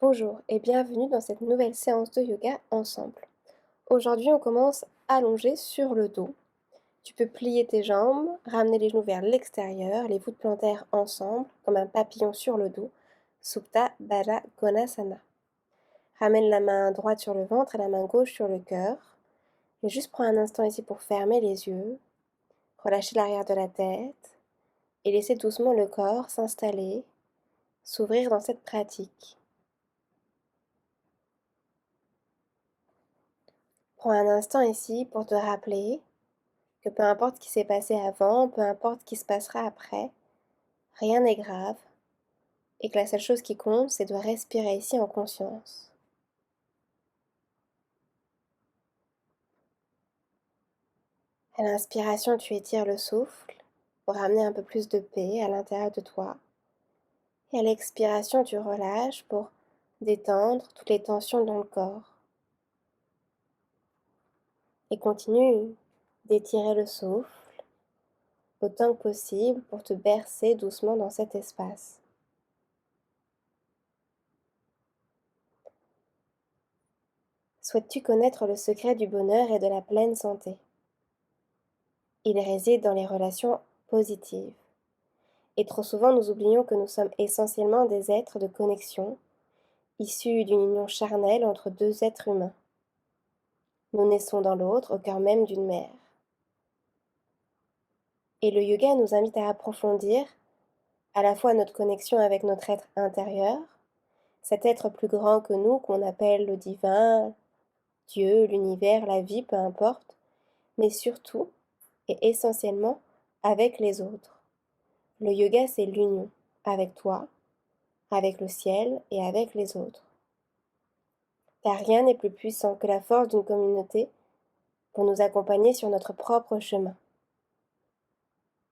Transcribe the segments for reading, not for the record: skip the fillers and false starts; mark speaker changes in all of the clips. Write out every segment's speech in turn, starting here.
Speaker 1: Bonjour et bienvenue dans cette nouvelle séance de yoga ensemble. Aujourd'hui, on commence allongé sur le dos. Tu peux plier tes jambes, ramener les genoux vers l'extérieur, les voûtes plantaires ensemble, comme un papillon sur le dos. Supta Baddha Konasana. Ramène la main droite sur le ventre et la main gauche sur le cœur. Et juste prends un instant ici pour fermer les yeux, relâcher l'arrière de la tête et laisser doucement le corps s'installer, s'ouvrir dans cette pratique. Prends un instant ici pour te rappeler que peu importe ce qui s'est passé avant, peu importe ce qui se passera après, rien n'est grave et que la seule chose qui compte, c'est de respirer ici en conscience. À l'inspiration, tu étires le souffle pour ramener un peu plus de paix à l'intérieur de toi. Et à l'expiration, tu relâches pour détendre toutes les tensions dans le corps. Et continue d'étirer le souffle autant que possible pour te bercer doucement dans cet espace. Souhaites-tu connaître le secret du bonheur et de la pleine santé? Il réside dans les relations positives. Et trop souvent, nous oublions que nous sommes essentiellement des êtres de connexion, issus d'une union charnelle entre deux êtres humains. Nous naissons dans l'autre, au cœur même d'une mère. Et le yoga nous invite à approfondir à la fois notre connexion avec notre être intérieur, cet être plus grand que nous qu'on appelle le divin, Dieu, l'univers, la vie, peu importe, mais surtout et essentiellement avec les autres. Le yoga, c'est l'union avec toi, avec le ciel et avec les autres. Car rien n'est plus puissant que la force d'une communauté pour nous accompagner sur notre propre chemin.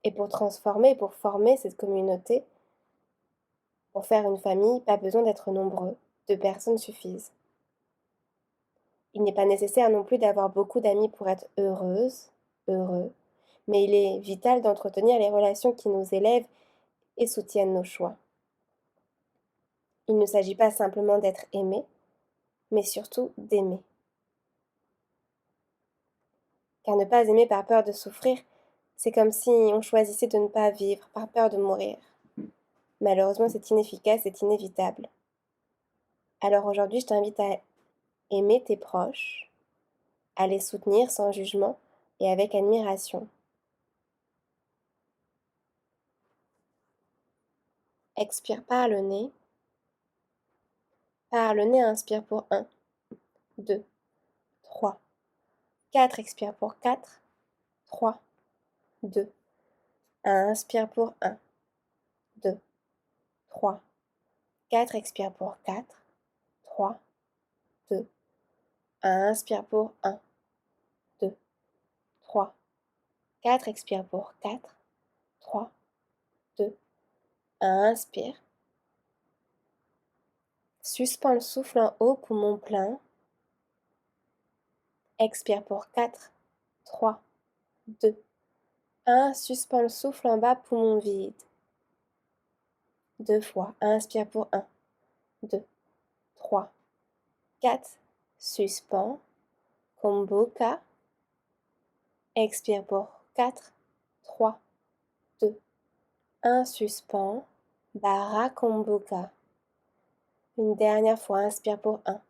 Speaker 1: Et pour transformer, pour former cette communauté, pour faire une famille, pas besoin d'être nombreux, 2 personnes suffisent. Il n'est pas nécessaire non plus d'avoir beaucoup d'amis pour être heureuse, heureux, mais il est vital d'entretenir les relations qui nous élèvent et soutiennent nos choix. Il ne s'agit pas simplement d'être aimé, mais surtout d'aimer. Car ne pas aimer par peur de souffrir, c'est comme si on choisissait de ne pas vivre par peur de mourir. Malheureusement, c'est inefficace et inévitable. Alors aujourd'hui, je t'invite à aimer tes proches, à les soutenir sans jugement et avec admiration. Expire par le nez. Par le nez, inspire pour 1, 2, 3, 4. Expire pour 4, 3, 2, 1. Inspire pour 1, 2, 3, 4. Expire pour 4, 3, 2, 1. Inspire pour 1, 2, 3, 4. Expire pour 4, 3, 2, 1. Inspire. Suspends le souffle en haut, poumon plein. Expire pour 4, 3, 2, 1. Suspends le souffle en bas, poumon vide. 2 fois. Inspire pour 1, 2, 3, 4. Suspends. Kumbhaka. Expire pour 4, 3, 2, 1. Suspends. Bara Kumbhaka. Une dernière fois. Inspire pour 1,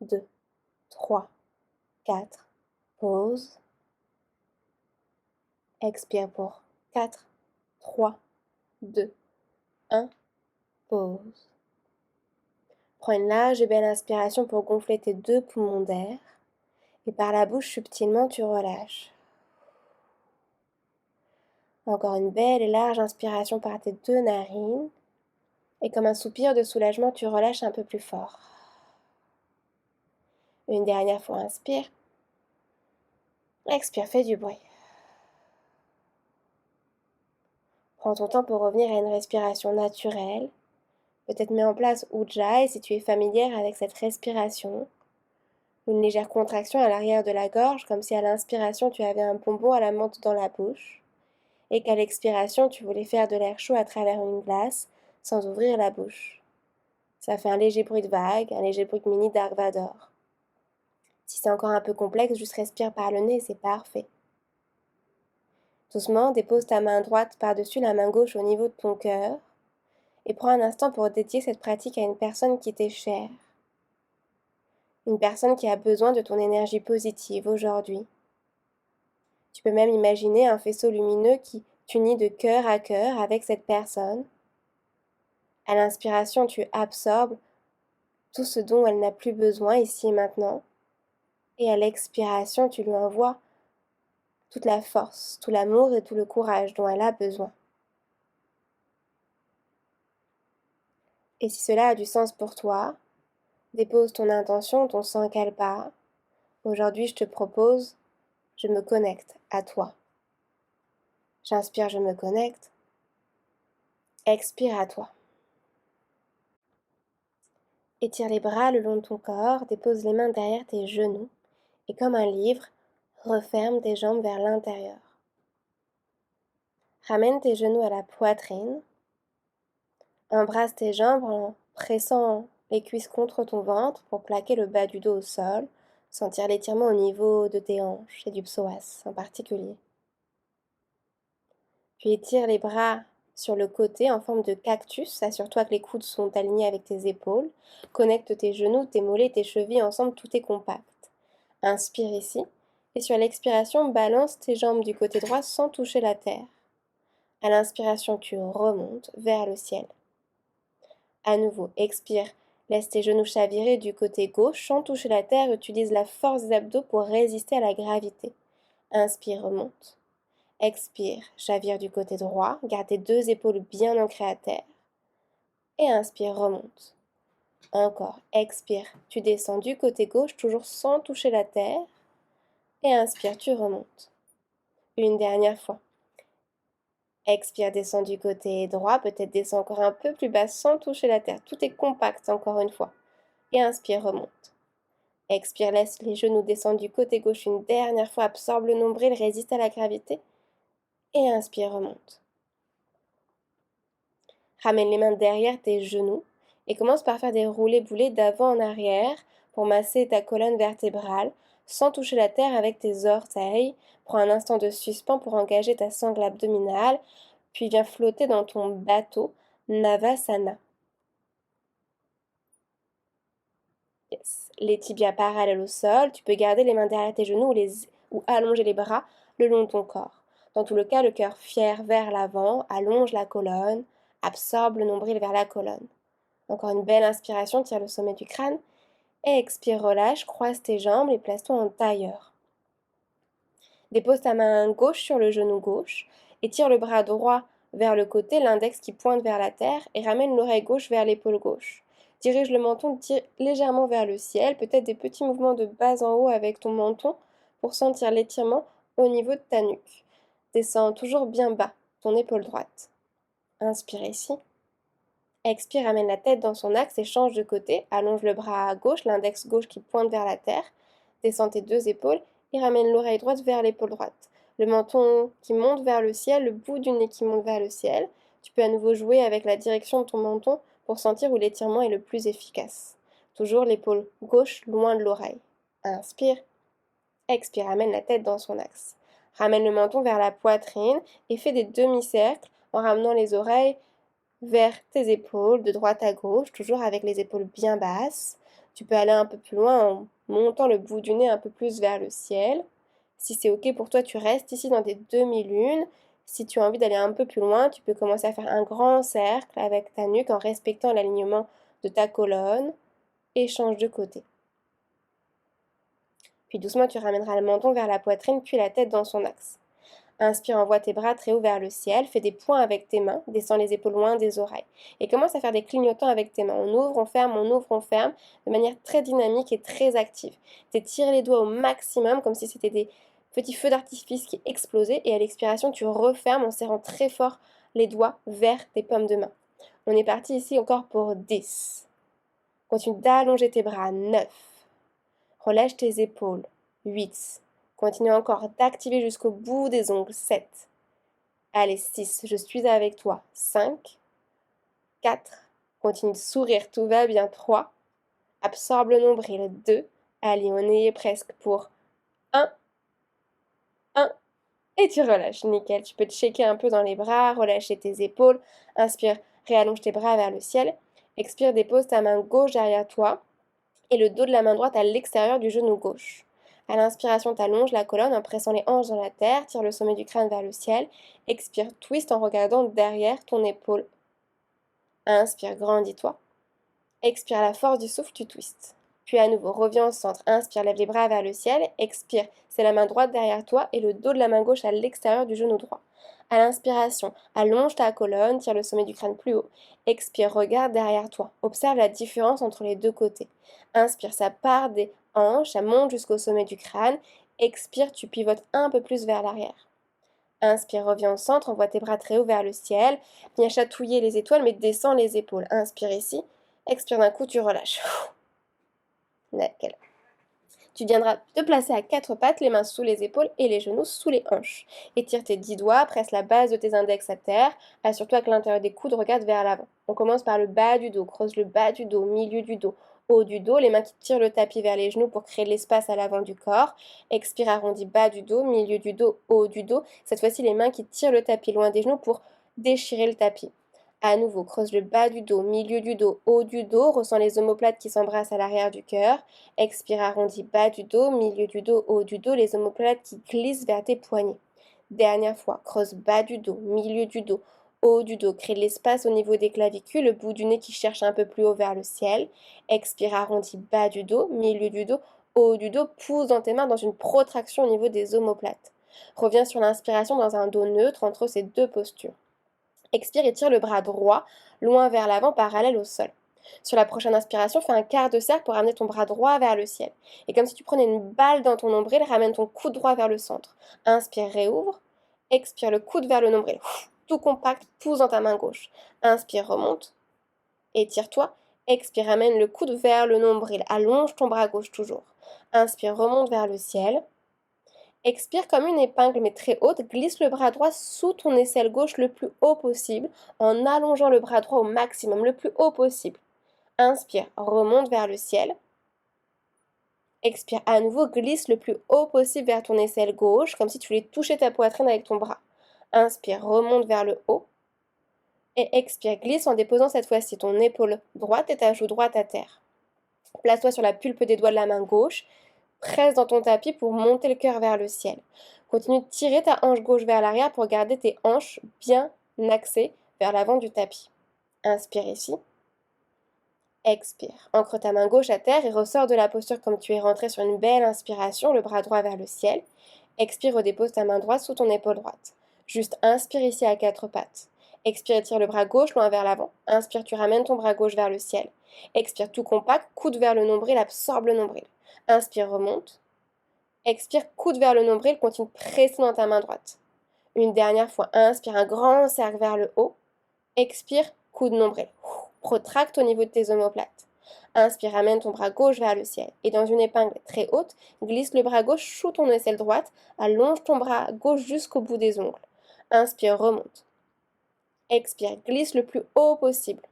Speaker 1: 2, 3, 4. Pause. Expire pour 4, 3, 2, 1. Pause. Prends une large et belle inspiration pour gonfler tes 2 poumons d'air. Et par la bouche, subtilement, tu relâches. Encore une belle et large inspiration par tes 2 narines. Et comme un soupir de soulagement, tu relâches un peu plus fort. Une dernière fois, inspire. Expire, fais du bruit. Prends ton temps pour revenir à une respiration naturelle. Peut-être mets en place Ujjayi si tu es familière avec cette respiration. Une légère contraction à l'arrière de la gorge, comme si à l'inspiration tu avais un bonbon à la menthe dans la bouche, et qu'à l'expiration tu voulais faire de l'air chaud à travers une glace, sans ouvrir la bouche. Ça fait un léger bruit de vague, un léger bruit de mini Dark Vador. Si c'est encore un peu complexe, juste respire par le nez, c'est parfait. Doucement, dépose ta main droite par-dessus la main gauche au niveau de ton cœur et prends un instant pour dédier cette pratique à une personne qui t'est chère. Une personne qui a besoin de ton énergie positive aujourd'hui. Tu peux même imaginer un faisceau lumineux qui t'unit de cœur à cœur avec cette personne. À l'inspiration, tu absorbes tout ce dont elle n'a plus besoin ici et maintenant. Et à l'expiration, tu lui envoies toute la force, tout l'amour et tout le courage dont elle a besoin. Et si cela a du sens pour toi, dépose ton intention, ton sang qu'elle part. Aujourd'hui, je te propose, je me connecte à toi. J'inspire, je me connecte. Expire à toi. Étire les bras le long de ton corps, dépose les mains derrière tes genoux et comme un livre, referme tes jambes vers l'intérieur. Ramène tes genoux à la poitrine. Embrasse tes jambes en pressant les cuisses contre ton ventre pour plaquer le bas du dos au sol, sentir l'étirement au niveau de tes hanches et du psoas en particulier. Puis étire les bras sur le côté en forme de cactus, assure-toi que les coudes sont alignés avec tes épaules, connecte tes genoux, tes mollets, tes chevilles ensemble, tout est compact. Inspire ici, et sur l'expiration, balance tes jambes du côté droit sans toucher la terre. À l'inspiration, tu remontes vers le ciel. À nouveau, expire, laisse tes genoux chavirer du côté gauche sans toucher la terre, utilise la force des abdos pour résister à la gravité. Inspire, remonte. Expire, chavire du côté droit, garde tes deux épaules bien ancrées à terre. Et inspire, remonte. Encore, expire, tu descends du côté gauche, toujours sans toucher la terre. Et inspire, tu remontes. Une dernière fois. Expire, descends du côté droit, peut-être descends encore un peu plus bas sans toucher la terre. Tout est compact encore une fois. Et inspire, remonte. Expire, laisse les genoux descendre du côté gauche une dernière fois, absorbe le nombril, résiste à la gravité. Et inspire, remonte. Ramène les mains derrière tes genoux et commence par faire des roulés-boulés d'avant en arrière pour masser ta colonne vertébrale sans toucher la terre avec tes orteils. Prends un instant de suspens pour engager ta sangle abdominale, puis viens flotter dans ton bateau Navasana. Yes. Les tibias parallèles au sol, tu peux garder les mains derrière tes genoux ou allonger les bras le long de ton corps. Dans tout le cas, le cœur fier vers l'avant, allonge la colonne, absorbe le nombril vers la colonne. Encore une belle inspiration, tire le sommet du crâne. Et expire, relâche, croise tes jambes et place-toi en tailleur. Dépose ta main gauche sur le genou gauche et tire le bras droit vers le côté, l'index qui pointe vers la terre et ramène l'oreille gauche vers l'épaule gauche. Dirige le menton légèrement vers le ciel, peut-être des petits mouvements de bas en haut avec ton menton pour sentir l'étirement au niveau de ta nuque. Descends toujours bien bas, ton épaule droite. Inspire ici. Expire, ramène la tête dans son axe et change de côté. Allonge le bras à gauche, l'index gauche qui pointe vers la terre. Descends tes deux épaules et ramène l'oreille droite vers l'épaule droite. Le menton qui monte vers le ciel, le bout du nez qui monte vers le ciel. Tu peux à nouveau jouer avec la direction de ton menton pour sentir où l'étirement est le plus efficace. Toujours l'épaule gauche loin de l'oreille. Inspire. Expire, ramène la tête dans son axe. Ramène le menton vers la poitrine et fais des demi-cercles en ramenant les oreilles vers tes épaules, de droite à gauche, toujours avec les épaules bien basses. Tu peux aller un peu plus loin en montant le bout du nez un peu plus vers le ciel. Si c'est ok pour toi, tu restes ici dans tes demi-lunes. Si tu as envie d'aller un peu plus loin, tu peux commencer à faire un grand cercle avec ta nuque en respectant l'alignement de ta colonne et change de côté. Puis doucement, tu ramèneras le menton vers la poitrine, puis la tête dans son axe. Inspire, envoie tes bras très haut vers le ciel, fais des points avec tes mains, descends les épaules loin des oreilles. Et commence à faire des clignotants avec tes mains. On ouvre, on ferme, de manière très dynamique et très active. T'étires les doigts au maximum, comme si c'était des petits feux d'artifice qui explosaient. Et à l'expiration, tu refermes en serrant très fort les doigts vers tes paumes de main. On est parti ici encore pour 10. Continue d'allonger tes bras. 9. Relâche tes épaules. 8. Continue encore d'activer jusqu'au bout des ongles. 7. Allez, 6. Je suis avec toi. 5. 4. Continue de sourire, tout va bien. 3. Absorbe le nombril. 2. Allez, on y est presque pour 1. 1. Et tu relâches, nickel. Tu peux te shaker un peu dans les bras, relâcher tes épaules. Inspire, réallonge tes bras vers le ciel. Expire, dépose ta main gauche derrière toi et le dos de la main droite à l'extérieur du genou gauche. À l'inspiration, t'allonges la colonne en pressant les hanches dans la terre, tire le sommet du crâne vers le ciel. Expire, twist en regardant derrière ton épaule. Inspire, grandis-toi. Expire, la force du souffle, tu twists. Puis à nouveau, reviens au centre. Inspire, lève les bras vers le ciel. Expire, c'est la main droite derrière toi et le dos de la main gauche à l'extérieur du genou droit. À l'inspiration, allonge ta colonne, tire le sommet du crâne plus haut. Expire, regarde derrière toi. Observe la différence entre les deux côtés. Inspire, ça part des hanches, ça monte jusqu'au sommet du crâne. Expire, tu pivotes un peu plus vers l'arrière. Inspire, reviens au centre, envoie tes bras très haut vers le ciel. Viens chatouiller les étoiles, mais descends les épaules. Inspire ici. Expire d'un coup, tu relâches. Nickel. Tu viendras te placer à 4 pattes, les mains sous les épaules et les genoux sous les hanches. Étire tes 10 doigts, presse la base de tes index à terre. Assure-toi que l'intérieur des coudes regarde vers l'avant. On commence par le bas du dos, creuse le bas du dos, milieu du dos, haut du dos, les mains qui tirent le tapis vers les genoux pour créer de l'espace à l'avant du corps. Expire, arrondis bas du dos, milieu du dos, haut du dos. Cette fois-ci, les mains qui tirent le tapis loin des genoux pour déchirer le tapis. À nouveau, creuse le bas du dos, milieu du dos, haut du dos. Ressens les omoplates qui s'embrassent à l'arrière du cœur. Expire, arrondis bas du dos, milieu du dos, haut du dos. Les omoplates qui glissent vers tes poignets. Dernière fois, creuse bas du dos, milieu du dos, haut du dos. Crée de l'espace au niveau des clavicules, le bout du nez qui cherche un peu plus haut vers le ciel. Expire, arrondis bas du dos, milieu du dos, haut du dos. Pousse dans tes mains dans une protraction au niveau des omoplates. Reviens sur l'inspiration dans un dos neutre entre ces deux postures. Expire et tire le bras droit, loin vers l'avant, parallèle au sol. Sur la prochaine inspiration, fais un quart de cercle pour amener ton bras droit vers le ciel. Et comme si tu prenais une balle dans ton nombril, ramène ton coude droit vers le centre. Inspire, réouvre. Expire, le coude vers le nombril. Tout compact, pousse dans ta main gauche. Inspire, remonte. Étire-toi. Expire, ramène le coude vers le nombril. Allonge ton bras gauche toujours. Inspire, remonte vers le ciel. Expire comme une épingle mais très haute, glisse le bras droit sous ton aisselle gauche le plus haut possible en allongeant le bras droit au maximum, le plus haut possible. Inspire, remonte vers le ciel. Expire à nouveau, glisse le plus haut possible vers ton aisselle gauche, comme si tu voulais toucher ta poitrine avec ton bras. Inspire, remonte vers le haut. Et expire, glisse en déposant cette fois-ci ton épaule droite et ta joue droite à terre. Place-toi sur la pulpe des doigts de la main gauche. Presse dans ton tapis pour monter le cœur vers le ciel. Continue de tirer ta hanche gauche vers l'arrière pour garder tes hanches bien axées vers l'avant du tapis. Inspire ici. Expire. Ancre ta main gauche à terre et ressors de la posture comme tu es rentré sur une belle inspiration, le bras droit vers le ciel. Expire, redépose ta main droite sous ton épaule droite. Juste inspire ici à 4 pattes. Expire, tire le bras gauche loin vers l'avant. Inspire, tu ramènes ton bras gauche vers le ciel. Expire, tout compact, coude vers le nombril, absorbe le nombril. Inspire, remonte. Expire, coude vers le nombril, continue de presser dans ta main droite. Une dernière fois, inspire, un grand cercle vers le haut. Expire, coude nombril. Protracte au niveau de tes omoplates. Inspire, ramène ton bras gauche vers le ciel. Et dans une épingle très haute, glisse le bras gauche sous ton aisselle droite. Allonge ton bras gauche jusqu'au bout des ongles. Inspire, remonte. Expire, glisse le plus haut possible.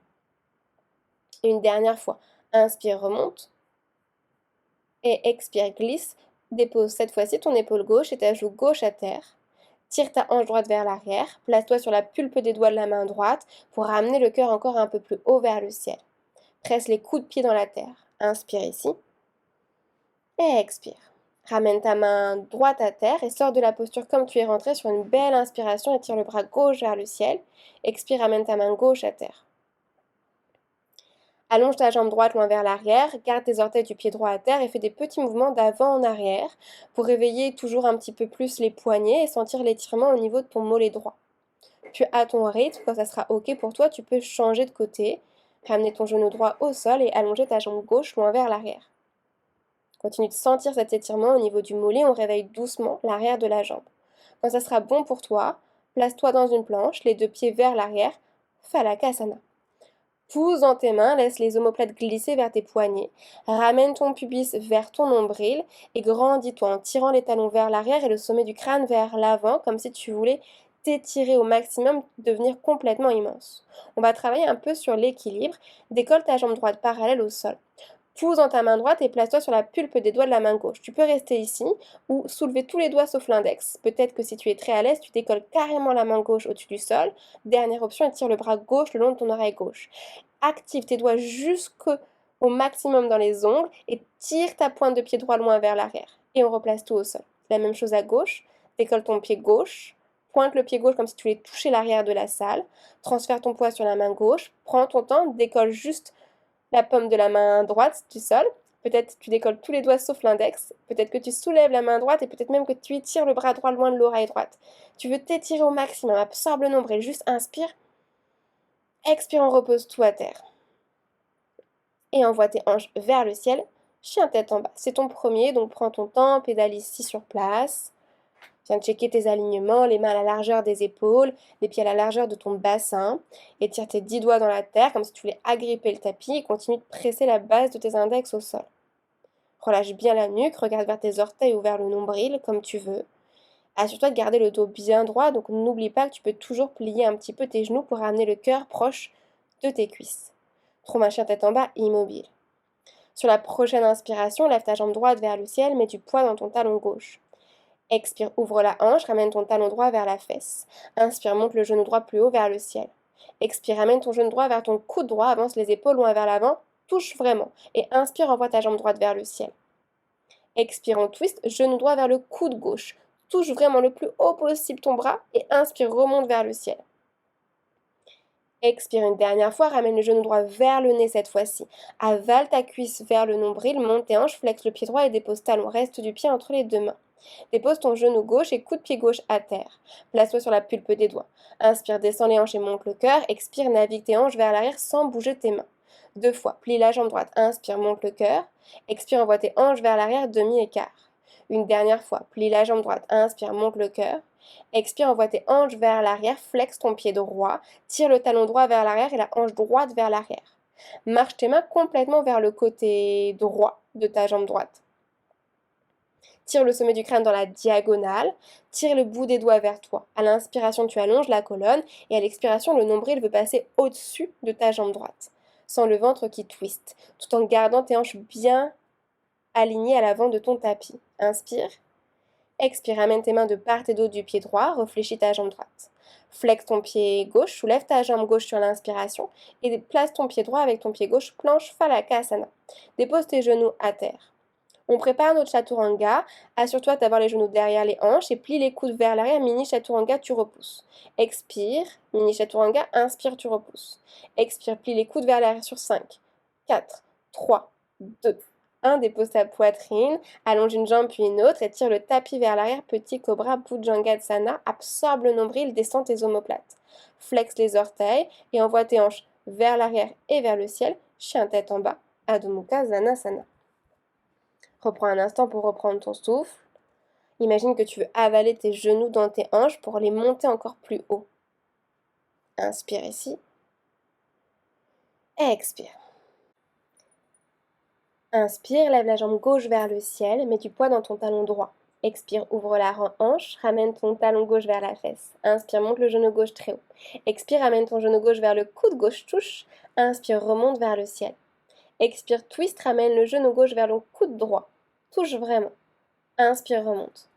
Speaker 1: Une dernière fois, inspire, remonte. Et expire, glisse. Dépose cette fois-ci ton épaule gauche et ta joue gauche à terre. Tire ta hanche droite vers l'arrière. Place-toi sur la pulpe des doigts de la main droite pour ramener le cœur encore un peu plus haut vers le ciel. Presse les coups de pied dans la terre. Inspire ici. Et expire. Ramène ta main droite à terre et sors de la posture comme tu es rentré sur une belle inspiration et tire le bras gauche vers le ciel. Expire, ramène ta main gauche à terre. Allonge ta jambe droite loin vers l'arrière, garde tes orteils du pied droit à terre et fais des petits mouvements d'avant en arrière pour réveiller toujours un petit peu plus les poignets et sentir l'étirement au niveau de ton mollet droit. Puis à ton rythme, quand ça sera ok pour toi, tu peux changer de côté, ramener ton genou droit au sol et allonger ta jambe gauche loin vers l'arrière. Continue de sentir cet étirement au niveau du mollet, on réveille doucement l'arrière de la jambe. Quand ça sera bon pour toi, place-toi dans une planche, les deux pieds vers l'arrière, Phalakasana. Pousse dans tes mains, laisse les omoplates glisser vers tes poignets. Ramène ton pubis vers ton nombril et grandis-toi en tirant les talons vers l'arrière et le sommet du crâne vers l'avant, comme si tu voulais t'étirer au maximum, devenir complètement immense. On va travailler un peu sur l'équilibre. Décolle ta jambe droite parallèle au sol. Pousse dans ta main droite et place-toi sur la pulpe des doigts de la main gauche. Tu peux rester ici ou soulever tous les doigts sauf l'index. Peut-être que si tu es très à l'aise, tu décolles carrément la main gauche au-dessus du sol. Dernière option, étire le bras gauche le long de ton oreille gauche. Active tes doigts jusqu'au maximum dans les ongles et tire ta pointe de pied droit loin vers l'arrière. Et on replace tout au sol. La même chose à gauche. Décolle ton pied gauche. Pointe le pied gauche comme si tu voulais toucher l'arrière de la salle. Transfère ton poids sur la main gauche. Prends ton temps, décolle juste la paume de la main droite du sol. Peut-être tu décolles tous les doigts sauf l'index. Peut-être que tu soulèves la main droite et peut-être même que tu étires le bras droit loin de l'oreille droite. Tu veux t'étirer au maximum. Absorbe le nombril. Juste inspire. Expire, on repose tout à terre. Et envoie tes hanches vers le ciel. Chien tête en bas. C'est ton premier, donc prends ton temps. Pédale ici sur place. Viens checker tes alignements, les mains à la largeur des épaules, les pieds à la largeur de ton bassin. Étire tes 10 doigts dans la terre comme si tu voulais agripper le tapis et continue de presser la base de tes index au sol. Relâche bien la nuque, regarde vers tes orteils ou vers le nombril comme tu veux. Assure-toi de garder le dos bien droit, donc n'oublie pas que tu peux toujours plier un petit peu tes genoux pour ramener le cœur proche de tes cuisses. Trône un chien tête en bas, immobile. Sur la prochaine inspiration, lève ta jambe droite vers le ciel, mets du poids dans ton talon gauche. Expire, ouvre la hanche, ramène ton talon droit vers la fesse. Inspire, monte le genou droit plus haut vers le ciel. Expire, ramène ton genou droit vers ton coude droit, avance les épaules loin vers l'avant, touche vraiment. Et inspire, envoie ta jambe droite vers le ciel. Expire, on twist, genou droit vers le coude gauche. Touche vraiment le plus haut possible ton bras et inspire, remonte vers le ciel. Expire une dernière fois, ramène le genou droit vers le nez cette fois-ci. Avale ta cuisse vers le nombril, monte tes hanches, flexe le pied droit et dépose talon. Reste du pied entre les deux mains. Dépose ton genou gauche et coup de pied gauche à terre. Place-toi sur la pulpe des doigts. Inspire, descends les hanches et monte le cœur. Expire, navigue tes hanches vers l'arrière sans bouger tes mains. 2 fois, plie la jambe droite. Inspire, monte le cœur. Expire, envoie tes hanches vers l'arrière, demi-écart. Une dernière fois, plie la jambe droite. Inspire, monte le cœur. Expire, envoie tes hanches vers l'arrière. Flexe ton pied droit. Tire le talon droit vers l'arrière et la hanche droite vers l'arrière. Marche tes mains complètement vers le côté droit de ta jambe droite. Tire le sommet du crâne dans la diagonale. Tire le bout des doigts vers toi. À l'inspiration, tu allonges la colonne et à l'expiration, le nombril veut passer au-dessus de ta jambe droite, sans le ventre qui twiste, tout en gardant tes hanches bien alignées à l'avant de ton tapis. Inspire. Expire, amène tes mains de part et d'autre du pied droit, réfléchis ta jambe droite. Flexe ton pied gauche, soulève ta jambe gauche sur l'inspiration et place ton pied droit avec ton pied gauche, planche Phalakasana. Dépose tes genoux à terre. On prépare notre chaturanga. Assure-toi d'avoir les genoux derrière les hanches et plie les coudes vers l'arrière. Mini chaturanga, tu repousses. Expire, mini chaturanga, inspire, tu repousses. Expire, plie les coudes vers l'arrière sur 5, 4, 3, 2, 1. Dépose ta poitrine, allonge une jambe puis une autre et tire le tapis vers l'arrière. Petit cobra, Bhujangasana. Absorbe le nombril, descends tes omoplates. Flexe les orteils et envoie tes hanches vers l'arrière et vers le ciel. Chien tête en bas, Adho Mukha Svanasana. Reprends un instant pour reprendre ton souffle. Imagine que tu veux avaler tes genoux dans tes hanches pour les monter encore plus haut. Inspire ici. Expire. Inspire, lève la jambe gauche vers le ciel, mets du poids dans ton talon droit. Expire, ouvre la hanche, ramène ton talon gauche vers la fesse. Inspire, monte le genou gauche très haut. Expire, ramène ton genou gauche vers le coude gauche, touche. Inspire, remonte vers le ciel. Expire, twist, ramène le genou gauche vers le coude droit. Touche vraiment. Inspire, remonte.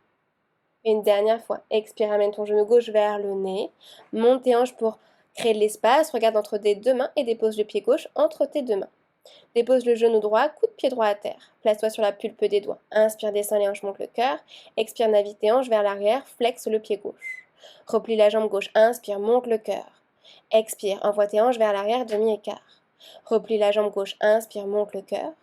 Speaker 1: Et une dernière fois, expire, amène ton genou gauche vers le nez. Monte tes hanches pour créer de l'espace. Regarde entre tes deux mains et dépose le pied gauche entre tes deux mains. Dépose le genou droit, coup de pied droit à terre. Place-toi sur la pulpe des doigts. Inspire, descends les hanches, monte le cœur. Expire, navigue tes hanches vers l'arrière, flexe le pied gauche. Replie la jambe gauche. Inspire, monte le cœur. Expire, envoie tes hanches vers l'arrière, demi-écart. Replie la jambe gauche. Inspire, monte le cœur.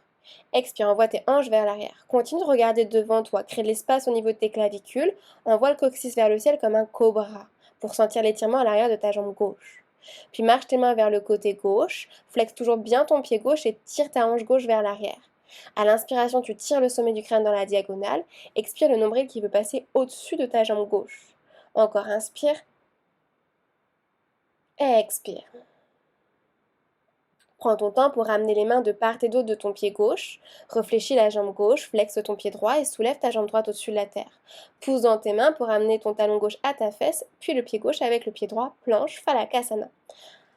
Speaker 1: Expire, envoie tes hanches vers l'arrière. Continue de regarder devant toi. Crée de l'espace au niveau de tes clavicules. Envoie le coccyx vers le ciel comme un cobra pour sentir l'étirement à l'arrière de ta jambe gauche. Puis marche tes mains vers le côté gauche. Flexe toujours bien ton pied gauche et tire ta hanche gauche vers l'arrière. À l'inspiration, tu tires le sommet du crâne dans la diagonale. Expire le nombril qui veut passer au-dessus de ta jambe gauche. Encore inspire. Expire. Prends ton temps pour ramener les mains de part et d'autre de ton pied gauche. Réfléchis la jambe gauche, flexe ton pied droit et soulève ta jambe droite au-dessus de la terre. Pousse dans tes mains pour ramener ton talon gauche à ta fesse, puis le pied gauche avec le pied droit, planche, Phalakasana.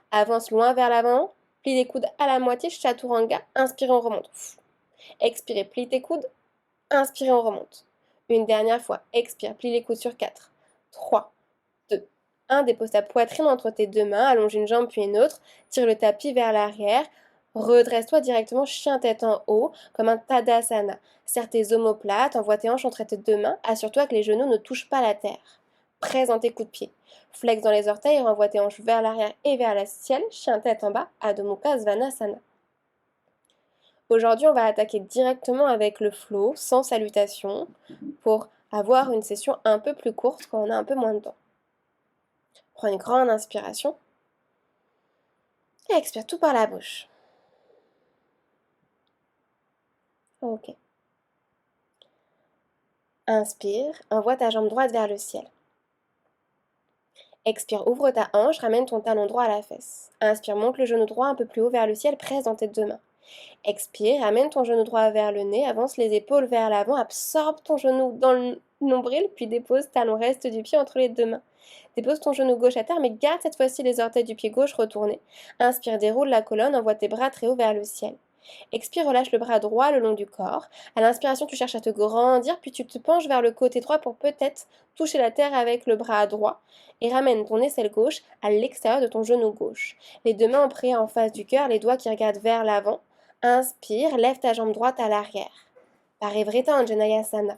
Speaker 1: Avance loin vers l'avant, plie les coudes à la moitié, Chaturanga, inspire, on remonte. Expirez, plie tes coudes, inspirez, on remonte. Une dernière fois, expire, plie les coudes sur 4, 3, 2, 1, dépose ta poitrine entre tes deux mains, allonge une jambe puis une autre, tire le tapis vers l'arrière, redresse-toi directement chien-tête en haut, comme un Tadasana. Serre tes omoplates, envoie tes hanches entre tes deux mains, assure-toi que les genoux ne touchent pas la terre. Presse dans tes coups de pied. Flex dans les orteils et renvoie tes hanches vers l'arrière et vers le ciel, chien-tête en bas, Adho Mukha Svanasana. Aujourd'hui, on va attaquer directement avec le flow, sans salutation, pour avoir une session un peu plus courte quand on a un peu moins de temps. Prends une grande inspiration et expire tout par la bouche. Ok. Inspire, envoie ta jambe droite vers le ciel. Expire, ouvre ta hanche, ramène ton talon droit à la fesse. Inspire, monte le genou droit un peu plus haut vers le ciel, presse dans tes deux mains. Expire, ramène ton genou droit vers le nez, avance les épaules vers l'avant, absorbe ton genou dans le nombril, puis dépose talon reste du pied entre les deux mains. Dépose ton genou gauche à terre, mais garde cette fois-ci les orteils du pied gauche retournés. Inspire, déroule la colonne, envoie tes bras très haut vers le ciel. Expire, relâche le bras droit le long du corps. À l'inspiration, tu cherches à te grandir, puis tu te penches vers le côté droit pour peut-être toucher la terre avec le bras droit et ramène ton aisselle gauche à l'extérieur de ton genou gauche. Les deux mains en prière en face du cœur, les doigts qui regardent vers l'avant. Inspire, lève ta jambe droite à l'arrière. Parivrita Anjaneyasana.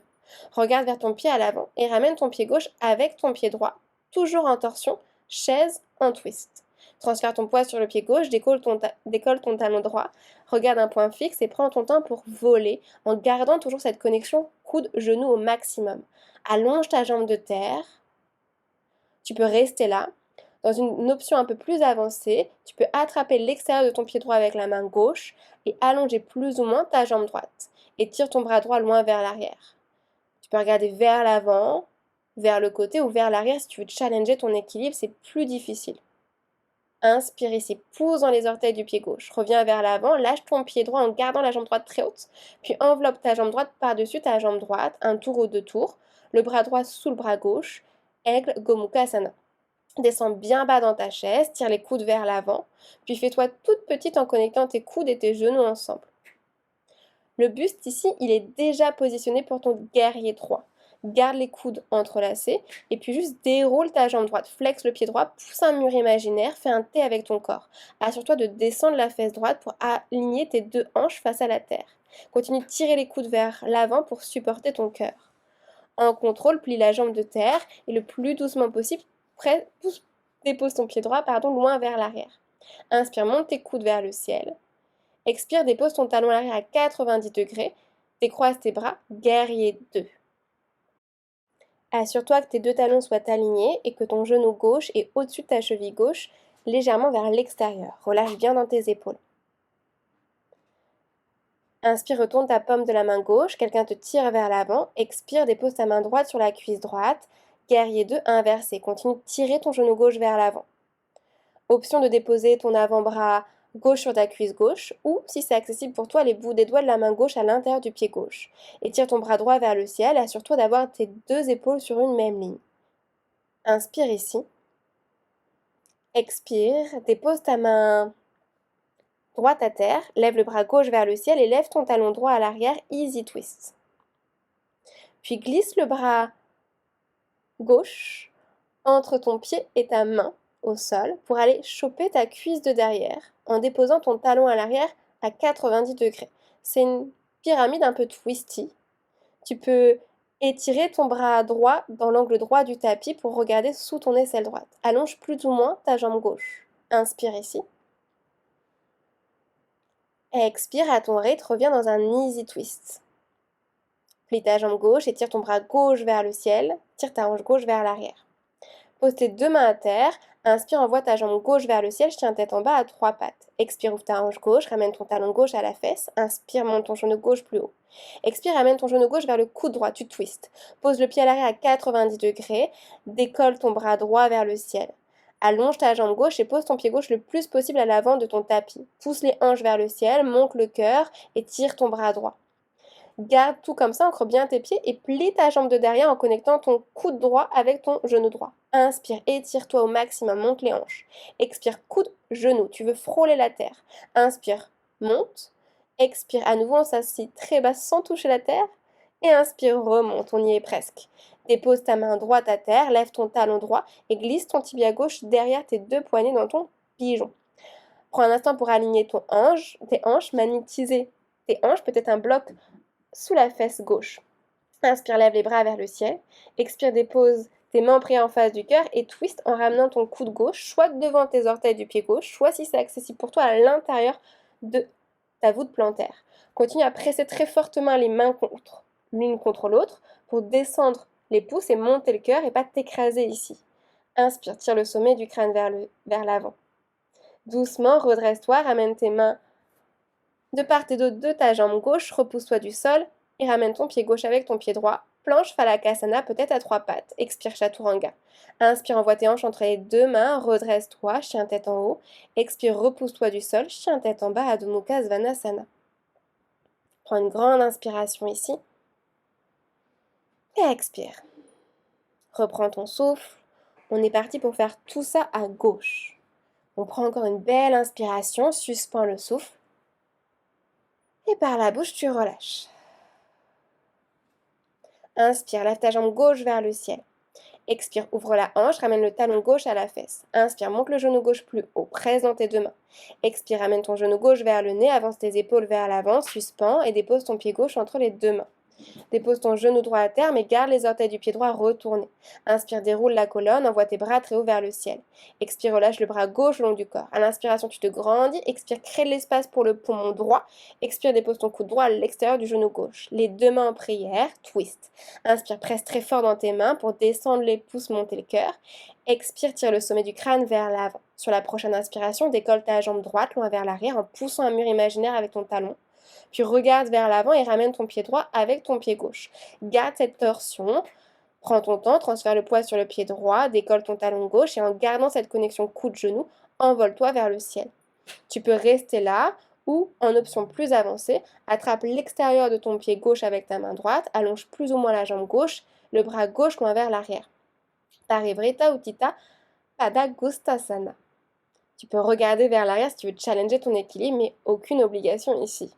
Speaker 1: Regarde vers ton pied à l'avant et ramène ton pied gauche avec ton pied droit, toujours en torsion, chaise en twist. Transfère ton poids sur le pied gauche, décolle ton talon droit, regarde un point fixe et prends ton temps pour voler en gardant toujours cette connexion coude-genou au maximum. Allonge ta jambe de terre. Tu peux rester là. Dans une option un peu plus avancée, tu peux attraper l'extérieur de ton pied droit avec la main gauche et allonger plus ou moins ta jambe droite. Et tire ton bras droit loin vers l'arrière. Tu peux regarder vers l'avant, vers le côté ou vers l'arrière si tu veux challenger ton équilibre, c'est plus difficile. Inspire ici, pousse dans les orteils du pied gauche. Reviens vers l'avant, lâche ton pied droit en gardant la jambe droite très haute. Puis enveloppe ta jambe droite par-dessus ta jambe droite, un tour ou deux tours. Le bras droit sous le bras gauche. Aigle, Gomukhasana. Descends bien bas dans ta chaise, tire les coudes vers l'avant. Puis fais-toi toute petite en connectant tes coudes et tes genoux ensemble. Le buste ici, il est déjà positionné pour ton guerrier 3. Garde les coudes entrelacés et puis juste déroule ta jambe droite. Flexe le pied droit, pousse un mur imaginaire, fais un T avec ton corps. Assure-toi de descendre la fesse droite pour aligner tes deux hanches face à la terre. Continue de tirer les coudes vers l'avant pour supporter ton cœur. En contrôle, plie la jambe de terre et le plus doucement possible, dépose ton pied droit loin vers l'arrière. Inspire, monte tes coudes vers le ciel. Expire, dépose ton talon à l'arrière à 90 degrés. Décroise tes bras, guerrier 2. Assure-toi que tes deux talons soient alignés et que ton genou gauche est au-dessus de ta cheville gauche, légèrement vers l'extérieur. Relâche bien dans tes épaules. Inspire, retourne ta paume de la main gauche, quelqu'un te tire vers l'avant. Expire, dépose ta main droite sur la cuisse droite. Guerrier 2, inversé. Continue de tirer ton genou gauche vers l'avant. Option de déposer ton avant-bras gauche sur ta cuisse gauche ou, si c'est accessible pour toi, les bouts des doigts de la main gauche à l'intérieur du pied gauche. Étire ton bras droit vers le ciel, assure-toi d'avoir tes deux épaules sur une même ligne. Inspire ici. Expire, dépose ta main droite à terre, lève le bras gauche vers le ciel et lève ton talon droit à l'arrière, easy twist. Puis glisse le bras gauche entre ton pied et ta main au sol pour aller choper ta cuisse de derrière en déposant ton talon à l'arrière à 90 degrés. C'est une pyramide un peu twisty. Tu peux étirer ton bras droit dans l'angle droit du tapis pour regarder sous ton aisselle droite. Allonge plus ou moins ta jambe gauche. Inspire ici. Expire à ton rythme, reviens dans un easy twist. Plie ta jambe gauche et tire ton bras gauche vers le ciel. Tire ta hanche gauche vers l'arrière. Pose tes deux mains à terre. Inspire, envoie ta jambe gauche vers le ciel, chien tête en bas à trois pattes. Expire, ouvre ta hanche gauche, ramène ton talon gauche à la fesse. Inspire, monte ton genou gauche plus haut. Expire, ramène ton genou gauche vers le coude droit, tu twistes. Pose le pied à l'arrière à 90 degrés. Décolle ton bras droit vers le ciel. Allonge ta jambe gauche et pose ton pied gauche le plus possible à l'avant de ton tapis. Pousse les hanches vers le ciel, monte le cœur et tire ton bras droit. Garde tout comme ça, ancre bien tes pieds et plie ta jambe de derrière en connectant ton coude droit avec ton genou droit. Inspire, étire-toi au maximum, monte les hanches. Expire, coude, genou, tu veux frôler la terre. Inspire, monte. Expire, à nouveau on s'assied très bas sans toucher la terre. Et inspire, remonte, on y est presque. Dépose ta main droite à terre, lève ton talon droit et glisse ton tibia gauche derrière tes deux poignets dans ton pigeon. Prends un instant pour aligner tes hanches, magnétiser tes hanches, peut-être un bloc sous la fesse gauche. Inspire, lève les bras vers le ciel. Expire, dépose tes mains prises en face du cœur et twist en ramenant ton coude gauche, soit devant tes orteils du pied gauche, soit si c'est accessible pour toi à l'intérieur de ta voûte plantaire. Continue à presser très fortement les mains l'une contre l'autre pour descendre les pouces et monter le cœur et pas t'écraser ici. Inspire, tire le sommet du crâne vers l'avant. Doucement, redresse-toi, ramène tes mains de part et d'autre de ta jambe gauche, repousse-toi du sol et ramène ton pied gauche avec ton pied droit. Planche Phalakasana, peut-être à trois pattes. Expire Chaturanga. Inspire, envoie tes hanches entre les deux mains, redresse-toi, chien tête en haut. Expire, repousse-toi du sol, chien tête en bas, Adho Mukha Svanasana. Prends une grande inspiration ici. Et expire. Reprends ton souffle. On est parti pour faire tout ça à gauche. On prend encore une belle inspiration, suspends le souffle. Et par la bouche, tu relâches. Inspire, lève ta jambe gauche vers le ciel. Expire, ouvre la hanche, ramène le talon gauche à la fesse. Inspire, monte le genou gauche plus haut, presse dans tes deux mains. Expire, ramène ton genou gauche vers le nez, avance tes épaules vers l'avant, suspends et dépose ton pied gauche entre les deux mains. Dépose ton genou droit à terre, mais garde les orteils du pied droit retournés. Inspire, déroule la colonne, envoie tes bras très haut vers le ciel. Expire, relâche le bras gauche le long du corps. À l'inspiration, tu te grandis. Expire, crée de l'espace pour le poumon droit. Expire, dépose ton coude droit à l'extérieur du genou gauche. Les deux mains en prière, twist. Inspire, presse très fort dans tes mains pour descendre les pouces, monter le cœur. Expire, tire le sommet du crâne vers l'avant. Sur la prochaine inspiration, décolle ta jambe droite loin vers l'arrière en poussant un mur imaginaire avec ton talon. Puis regarde vers l'avant et ramène ton pied droit avec ton pied gauche. Garde cette torsion. Prends ton temps, transfère le poids sur le pied droit, décolle ton talon gauche et en gardant cette connexion coude-genou, envole-toi vers le ciel. Tu peux rester là ou, en option plus avancée, attrape l'extérieur de ton pied gauche avec ta main droite, allonge plus ou moins la jambe gauche, le bras gauche loin vers l'arrière. Parivrita Utthita Padangusthasana. Tu peux regarder vers l'arrière si tu veux challenger ton équilibre, mais aucune obligation ici.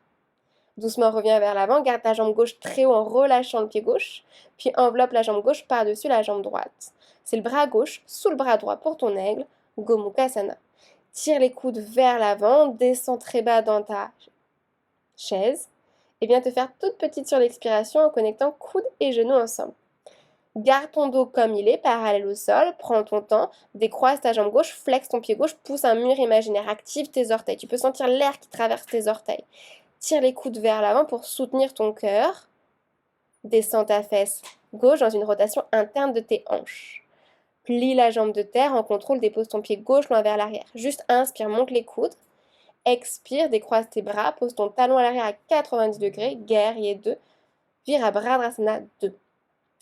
Speaker 1: Doucement, reviens vers l'avant, garde ta jambe gauche très haut en relâchant le pied gauche, puis enveloppe la jambe gauche par-dessus la jambe droite. C'est le bras gauche sous le bras droit pour ton aigle, Gomukhasana. Tire les coudes vers l'avant, descends très bas dans ta chaise, et viens te faire toute petite sur l'expiration en connectant coudes et genoux ensemble. Garde ton dos comme il est, parallèle au sol, prends ton temps, décroise ta jambe gauche, flexe ton pied gauche, pousse un mur imaginaire, active tes orteils. Tu peux sentir l'air qui traverse tes orteils. Tire les coudes vers l'avant pour soutenir ton cœur. Descends ta fesse gauche dans une rotation interne de tes hanches. Plie la jambe de terre en contrôle, dépose ton pied gauche loin vers l'arrière. Juste inspire, monte les coudes. Expire, décroise tes bras, pose ton talon à l'arrière à 90 degrés, guerrier 2. Virabhadrasana 2.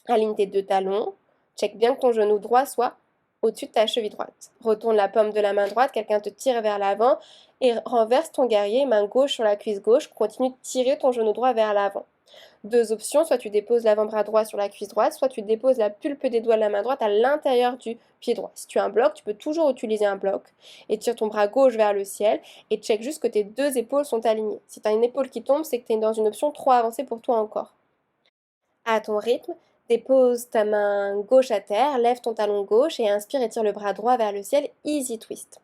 Speaker 1: Aligne tes deux talons. Check bien que ton genou droit soit au-dessus de ta cheville droite. Retourne la paume de la main droite, quelqu'un te tire vers l'avant et renverse ton guerrier, main gauche sur la cuisse gauche. Continue de tirer ton genou droit vers l'avant. Deux options, soit tu déposes l'avant-bras droit sur la cuisse droite, soit tu déposes la pulpe des doigts de la main droite à l'intérieur du pied droit. Si tu as un bloc, tu peux toujours utiliser un bloc et tire ton bras gauche vers le ciel et check juste que tes deux épaules sont alignées. Si tu as une épaule qui tombe, c'est que tu es dans une option trop avancée pour toi encore. À ton rythme, dépose ta main gauche à terre, lève ton talon gauche et inspire et tire le bras droit vers le ciel, easy twist.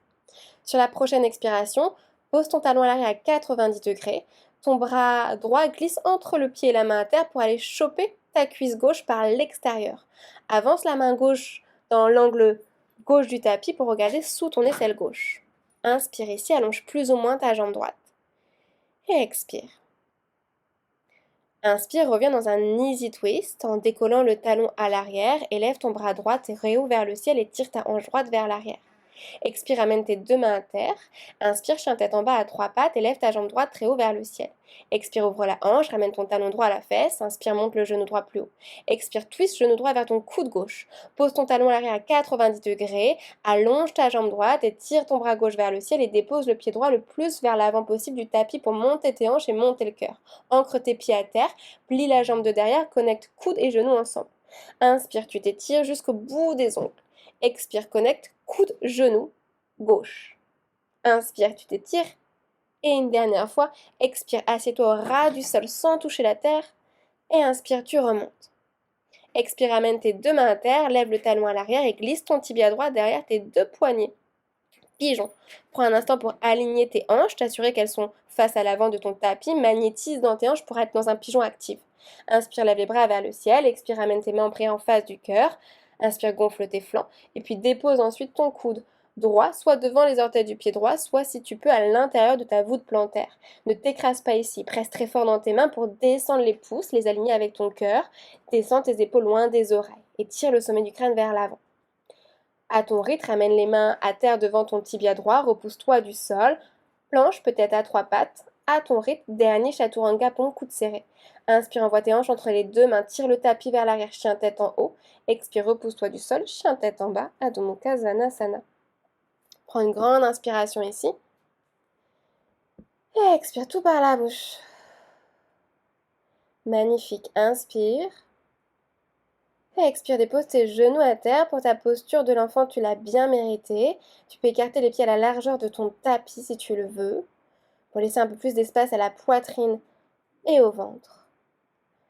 Speaker 1: Sur la prochaine expiration, pose ton talon à l'arrière à 90 degrés, ton bras droit glisse entre le pied et la main à terre pour aller choper ta cuisse gauche par l'extérieur. Avance la main gauche dans l'angle gauche du tapis pour regarder sous ton aisselle gauche. Inspire ici, allonge plus ou moins ta jambe droite. Et expire. Inspire, reviens dans un easy twist en décollant le talon à l'arrière, élève ton bras droit très haut vers le ciel et tire ta hanche droite vers l'arrière. Expire, ramène tes deux mains à terre. Inspire, chien tête en bas à trois pattes et lève ta jambe droite très haut vers le ciel. Expire, ouvre la hanche, ramène ton talon droit à la fesse. Inspire, monte le genou droit plus haut. Expire, twist genou droit vers ton coude gauche. Pose ton talon à l'arrière à 90 degrés. Allonge ta jambe droite et tire ton bras gauche vers le ciel et dépose le pied droit le plus vers l'avant possible du tapis pour monter tes hanches et monter le cœur. Ancre tes pieds à terre, plie la jambe de derrière, connecte coude et genou ensemble. Inspire, tu t'étires jusqu'au bout des ongles. Expire, connecte coude, genou, gauche. Inspire, tu t'étires. Et une dernière fois, expire, assieds-toi au ras du sol sans toucher la terre. Et inspire, tu remontes. Expire, amène tes deux mains à terre, lève le talon à l'arrière et glisse ton tibia droit derrière tes deux poignets. Pigeon. Prends un instant pour aligner tes hanches, t'assurer qu'elles sont face à l'avant de ton tapis, magnétise dans tes hanches pour être dans un pigeon actif. Inspire, lève les bras vers le ciel, expire, amène tes mains en prière en face du cœur. Inspire, gonfle tes flancs et puis dépose ensuite ton coude droit, soit devant les orteils du pied droit, soit si tu peux à l'intérieur de ta voûte plantaire. Ne t'écrase pas ici, presse très fort dans tes mains pour descendre les pouces, les aligner avec ton cœur. Descends tes épaules loin des oreilles et tire le sommet du crâne vers l'avant. À ton rythme, ramène les mains à terre devant ton tibia droit, repousse-toi du sol, planche peut-être à trois pattes. À ton rythme, dernier chaturanga, pompe, coude serré. Inspire, envoie tes hanches entre les deux mains, tire le tapis vers l'arrière, chien tête en haut. Expire, repousse-toi du sol, chien tête en bas, Adho Mukha Svanasana. Prends une grande inspiration ici. Et expire tout par la bouche. Magnifique, inspire. Et expire, dépose tes genoux à terre. Pour ta posture de l'enfant, tu l'as bien mérité. Tu peux écarter les pieds à la largeur de ton tapis si tu le veux, pour laisser un peu plus d'espace à la poitrine et au ventre.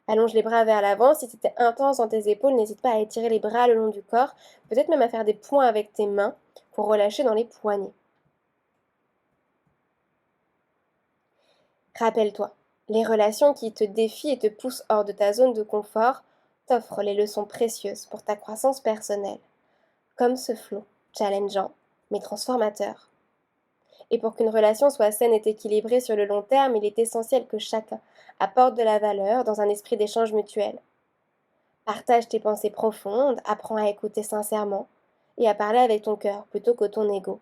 Speaker 1: Allonge les bras vers l'avant. Si c'était intense dans tes épaules, n'hésite pas à étirer les bras le long du corps, peut-être même à faire des points avec tes mains pour relâcher dans les poignets. Rappelle-toi, les relations qui te défient et te poussent hors de ta zone de confort t'offrent les leçons précieuses pour ta croissance personnelle, comme ce flot, challengeant, mais transformateur. Et pour qu'une relation soit saine et équilibrée sur le long terme, il est essentiel que chacun apporte de la valeur dans un esprit d'échange mutuel. Partage tes pensées profondes, apprends à écouter sincèrement et à parler avec ton cœur plutôt que ton ego.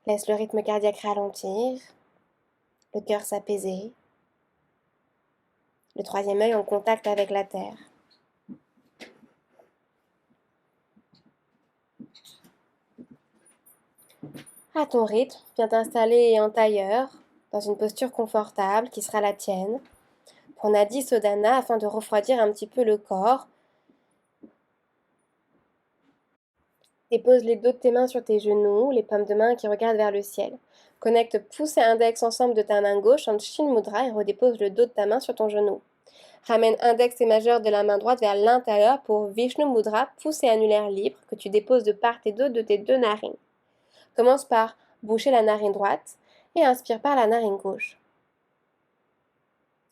Speaker 1: Laisse le rythme cardiaque ralentir, le cœur s'apaiser, le troisième œil en contact avec la terre. À ton rythme, viens t'installer en tailleur, dans une posture confortable qui sera la tienne. Prends Nadi Sodhana afin de refroidir un petit peu le corps. Dépose les dos de tes mains sur tes genoux, les paumes de main qui regardent vers le ciel. Connecte pouce et index ensemble de ta main gauche en Shin Mudra et redépose le dos de ta main sur ton genou. Ramène index et majeur de la main droite vers l'intérieur pour Vishnu Mudra, pouce et annulaire libre, que tu déposes de part et d'autre de tes deux narines. Commence par boucher la narine droite et inspire par la narine gauche.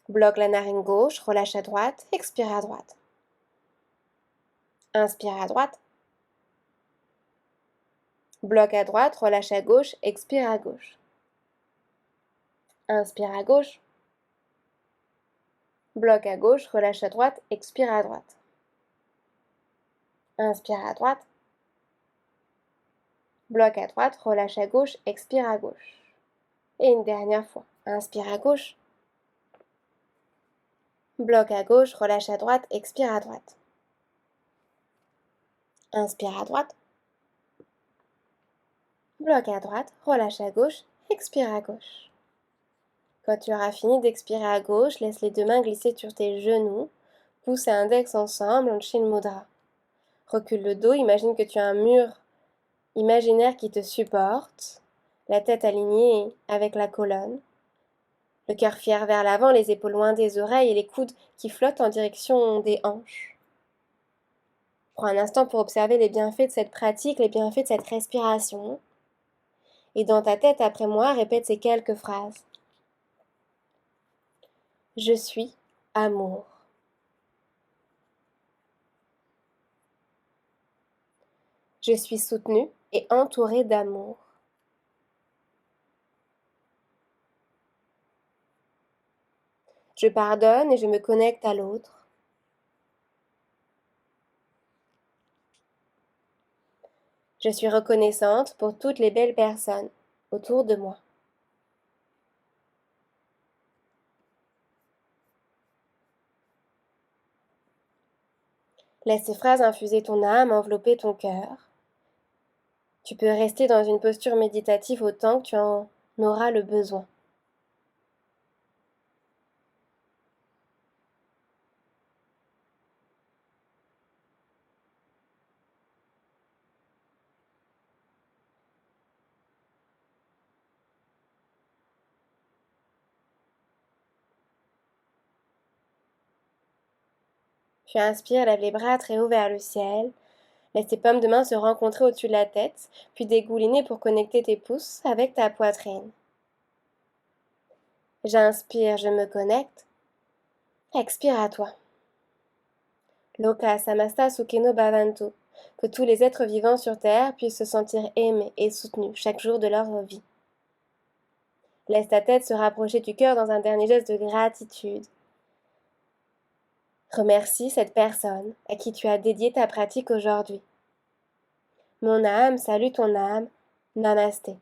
Speaker 1: Bloque la narine gauche, relâche à droite, expire à droite. Inspire à droite. Bloque à droite, relâche à gauche, expire à gauche. Inspire à gauche. Bloque à gauche, relâche à droite, expire à droite. Inspire à droite. Bloque à droite, relâche à gauche, expire à gauche. Et une dernière fois. Inspire à gauche. Bloque à gauche, relâche à droite, expire à droite. Inspire à droite. Bloque à droite, relâche à gauche, expire à gauche. Quand tu auras fini d'expirer à gauche, laisse les deux mains glisser sur tes genoux, pouce et index ensemble en Shin Mudra. Recule le dos, imagine que tu as un mur imaginaire qui te supporte, la tête alignée avec la colonne, le cœur fier vers l'avant, les épaules loin des oreilles et les coudes qui flottent en direction des hanches. Prends un instant pour observer les bienfaits de cette pratique, les bienfaits de cette respiration. Et dans ta tête, après moi, répète ces quelques phrases. Je suis amour. Je suis soutenue et entourée d'amour. Je pardonne et je me connecte à l'autre. Je suis reconnaissante pour toutes les belles personnes autour de moi. Laisse ces phrases infuser ton âme, envelopper ton cœur. Tu peux rester dans une posture méditative autant que tu en auras le besoin. Puis inspire, lève les bras très haut vers le ciel. Laisse tes paumes de main se rencontrer au-dessus de la tête, puis dégouliner pour connecter tes pouces avec ta poitrine. J'inspire, je me connecte. Expire à toi. Loka Samasta Sukhino Bhavantu. Que tous les êtres vivants sur Terre puissent se sentir aimés et soutenus chaque jour de leur vie. Laisse ta tête se rapprocher du cœur dans un dernier geste de gratitude. Remercie cette personne à qui tu as dédié ta pratique aujourd'hui. Mon âme salue ton âme. Namasté.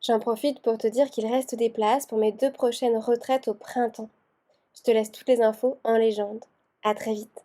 Speaker 1: J'en profite pour te dire qu'il reste des places pour mes 2 prochaines retraites au printemps. Je te laisse toutes les infos en légende. À très vite.